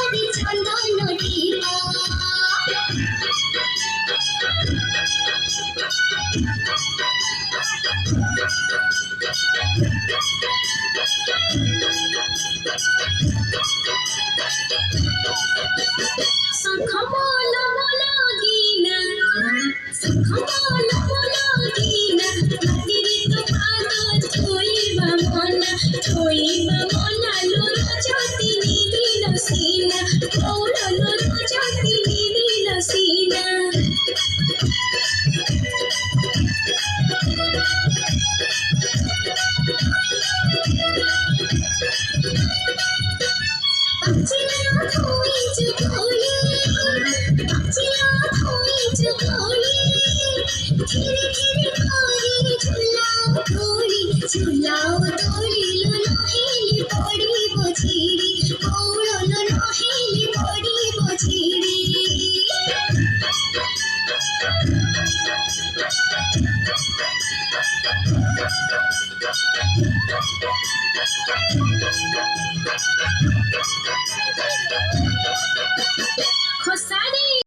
ধরে চন্দন টিপা শঙ্খ বল বল গিনা শঙ্খ বল বল গিনা মাটির তো পাদ ছুঁইবা মনা লোর জ্যোতি নিবিল সিনা গৌর লোর জ্যোতি নিবিল সিনা পাচিলা থই চুকলি পাচিলা থই চুকলি ধীরে ধীরে করে ঝুলাও দড়ি লো নহিলে পড়িব ছিড়ি গৌর লো নহিলে পড়িব ছিড়ি